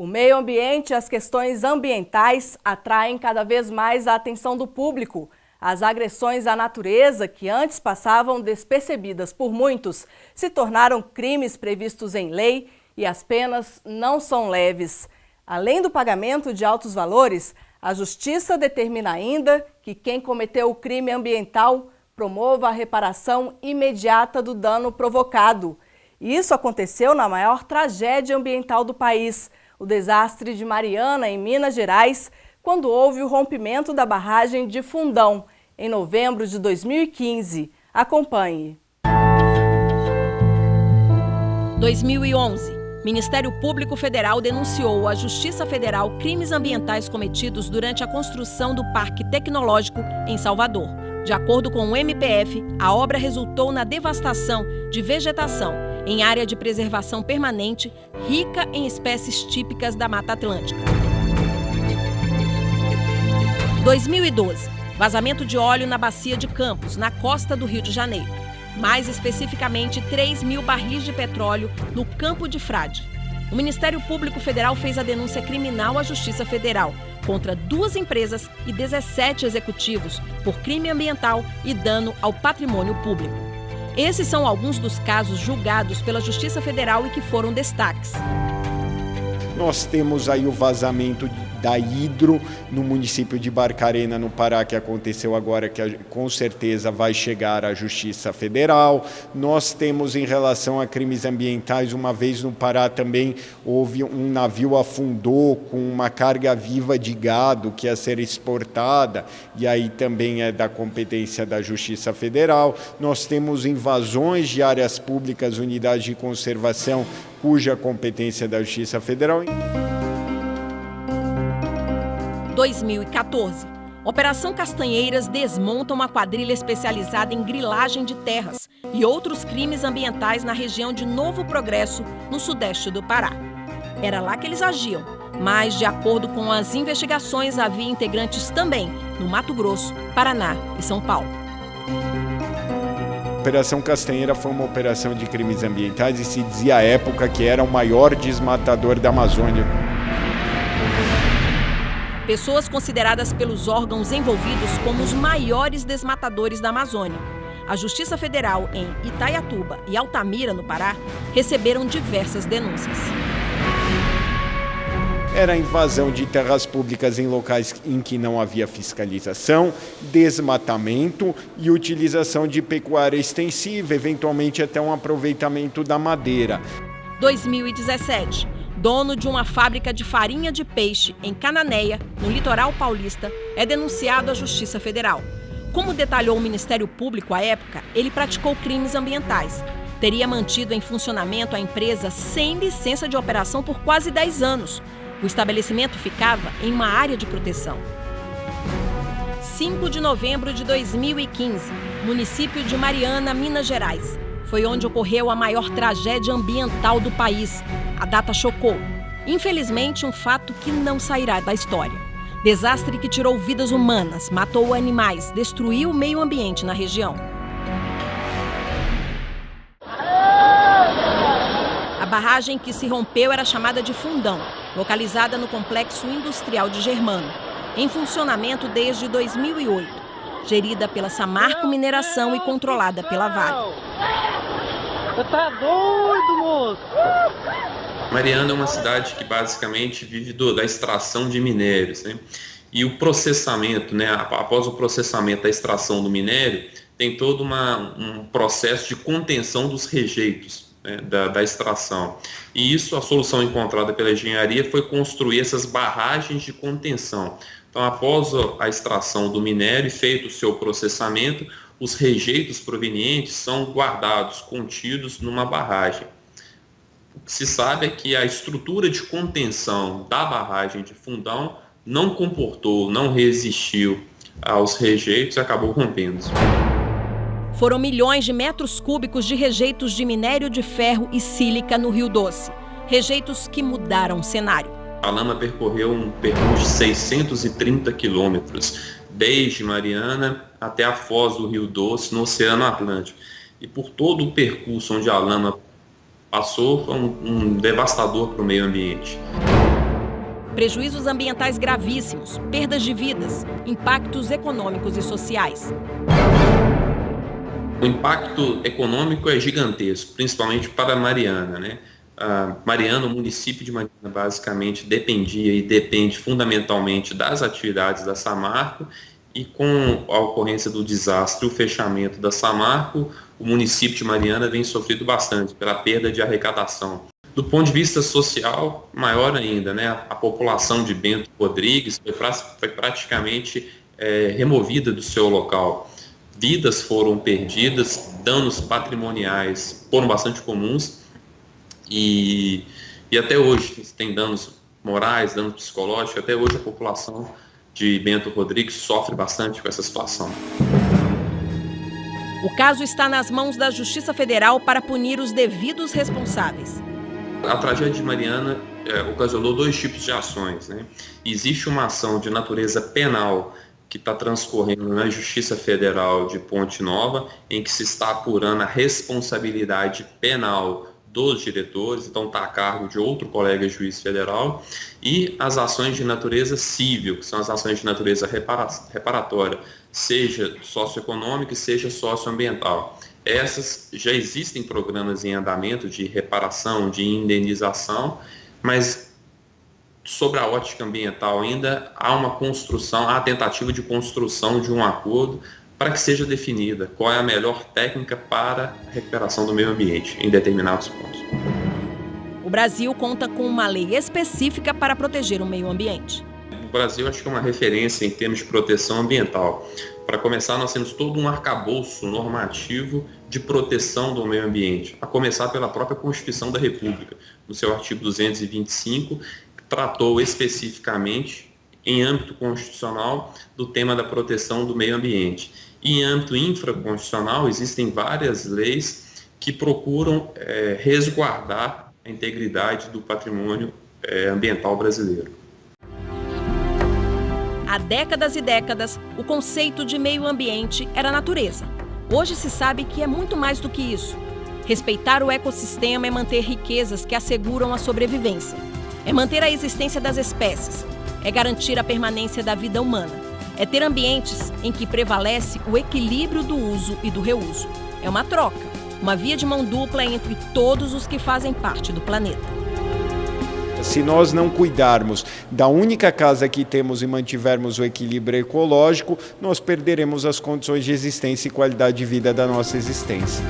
O meio ambiente e as questões ambientais atraem cada vez mais a atenção do público. As agressões à natureza, que antes passavam despercebidas por muitos, se tornaram crimes previstos em lei e as penas não são leves. Além do pagamento de altos valores, a Justiça determina ainda que quem cometeu o crime ambiental promova a reparação imediata do dano provocado. Isso aconteceu na maior tragédia ambiental do país, o desastre de Mariana, em Minas Gerais, quando houve o rompimento da barragem de Fundão, em novembro de 2015. Acompanhe. 2011. Ministério Público Federal denunciou à Justiça Federal crimes ambientais cometidos durante a construção do Parque Tecnológico em Salvador. De acordo com o MPF, a obra resultou na devastação de vegetação em área de preservação permanente rica em espécies típicas da Mata Atlântica. 2012. Vazamento de óleo na Bacia de Campos, na costa do Rio de Janeiro. Mais especificamente, 3.000 barris de petróleo no Campo de Frade. O Ministério Público Federal fez a denúncia criminal à Justiça Federal contra 2 empresas e 17 executivos por crime ambiental e dano ao patrimônio público. Esses são alguns dos casos julgados pela Justiça Federal e que foram destaques. Nós temos aí o vazamento da Hidro no município de Barcarena, no Pará, que aconteceu agora, que com certeza vai chegar à Justiça Federal. Nós temos, em relação a crimes ambientais, uma vez no Pará também houve um navio afundou com uma carga viva de gado que ia ser exportada, e aí também é da competência da Justiça Federal. Nós temos invasões de áreas públicas, unidades de conservação, cuja competência é da Justiça Federal. 2014. Operação Castanheiras desmonta uma quadrilha especializada em grilagem de terras e outros crimes ambientais na região de Novo Progresso, no sudeste do Pará. Era lá que eles agiam, mas, de acordo com as investigações, havia integrantes também no Mato Grosso, Paraná e São Paulo. A Operação Castanheira foi uma operação de crimes ambientais e se dizia à época que era o maior desmatador da Amazônia. Pessoas consideradas pelos órgãos envolvidos como os maiores desmatadores da Amazônia. A Justiça Federal em Itaiatuba e Altamira, no Pará, receberam diversas denúncias. Era a invasão de terras públicas em locais em que não havia fiscalização, desmatamento e utilização de pecuária extensiva, eventualmente até um aproveitamento da madeira. 2017. Dono de uma fábrica de farinha de peixe em Cananéia, no litoral paulista, é denunciado à Justiça Federal. Como detalhou o Ministério Público à época, ele praticou crimes ambientais. Teria mantido em funcionamento a empresa sem licença de operação por quase 10 anos. O estabelecimento ficava em uma área de proteção. 5 de novembro de 2015, município de Mariana, Minas Gerais. Foi onde ocorreu a maior tragédia ambiental do país. A data chocou. Infelizmente, um fato que não sairá da história. Desastre que tirou vidas humanas, matou animais, destruiu o meio ambiente na região. A barragem que se rompeu era chamada de Fundão, localizada no Complexo Industrial de Germano, em funcionamento desde 2008, gerida pela Samarco Mineração e controlada pela Vale. Você tá doido, moço? Mariana é uma cidade que basicamente vive da extração de minérios, né? E o processamento, né? Após o processamento da extração do minério, tem todo um processo de contenção dos rejeitos, né, da extração. E isso, a solução encontrada pela engenharia foi construir essas barragens de contenção. Então, após a extração do minério e feito o seu processamento, os rejeitos provenientes são guardados, contidos numa barragem. O que se sabe é que a estrutura de contenção da barragem de Fundão não comportou, não resistiu aos rejeitos e acabou rompendo. Foram milhões de metros cúbicos de rejeitos de minério de ferro e sílica no Rio Doce. Rejeitos que mudaram o cenário. A lama percorreu um percurso de 630 quilômetros, desde Mariana até a foz do Rio Doce, no Oceano Atlântico. E por todo o percurso onde a lama passou, foi um devastador para o meio ambiente. Prejuízos ambientais gravíssimos, perdas de vidas, impactos econômicos e sociais. O impacto econômico é gigantesco, principalmente para Mariana, né? Mariana, o município de Mariana, basicamente dependia e depende fundamentalmente das atividades da Samarco, e com a ocorrência do desastre e o fechamento da Samarco, o município de Mariana vem sofrendo bastante pela perda de arrecadação. Do ponto de vista social, maior ainda, né? A população de Bento Rodrigues foi praticamente removida do seu local. Vidas foram perdidas, danos patrimoniais foram bastante comuns e até hoje tem danos morais, danos psicológicos, até hoje a população de Bento Rodrigues sofre bastante com essa situação. O caso está nas mãos da Justiça Federal para punir os devidos responsáveis. A tragédia de Mariana ocasionou dois tipos de ações, né? Existe uma ação de natureza penal que está transcorrendo na Justiça Federal de Ponte Nova, em que se está apurando a responsabilidade penal dos diretores, então está a cargo de outro colega juiz federal, e as ações de natureza civil, que são as ações de natureza reparatória, seja socioeconômica e seja socioambiental. Essas já existem programas em andamento de reparação, de indenização, mas sobre a ótica ambiental ainda há uma construção, há a tentativa de construção de um acordo para que seja definida qual é a melhor técnica para a recuperação do meio ambiente em determinados pontos. O Brasil conta com uma lei específica para proteger o meio ambiente. O Brasil acho que é uma referência em termos de proteção ambiental. Para começar, nós temos todo um arcabouço normativo de proteção do meio ambiente, a começar pela própria Constituição da República, no seu artigo 225, que tratou especificamente, em âmbito constitucional, do tema da proteção do meio ambiente. E em âmbito infraconstitucional, existem várias leis que procuram resguardar a integridade do patrimônio ambiental brasileiro. Há décadas e décadas, o conceito de meio ambiente era natureza. Hoje se sabe que é muito mais do que isso. Respeitar o ecossistema é manter riquezas que asseguram a sobrevivência. É manter a existência das espécies. É garantir a permanência da vida humana. É ter ambientes em que prevalece o equilíbrio do uso e do reuso. É uma troca, uma via de mão dupla entre todos os que fazem parte do planeta. Se nós não cuidarmos da única casa que temos e mantivermos o equilíbrio ecológico, nós perderemos as condições de existência e qualidade de vida da nossa existência.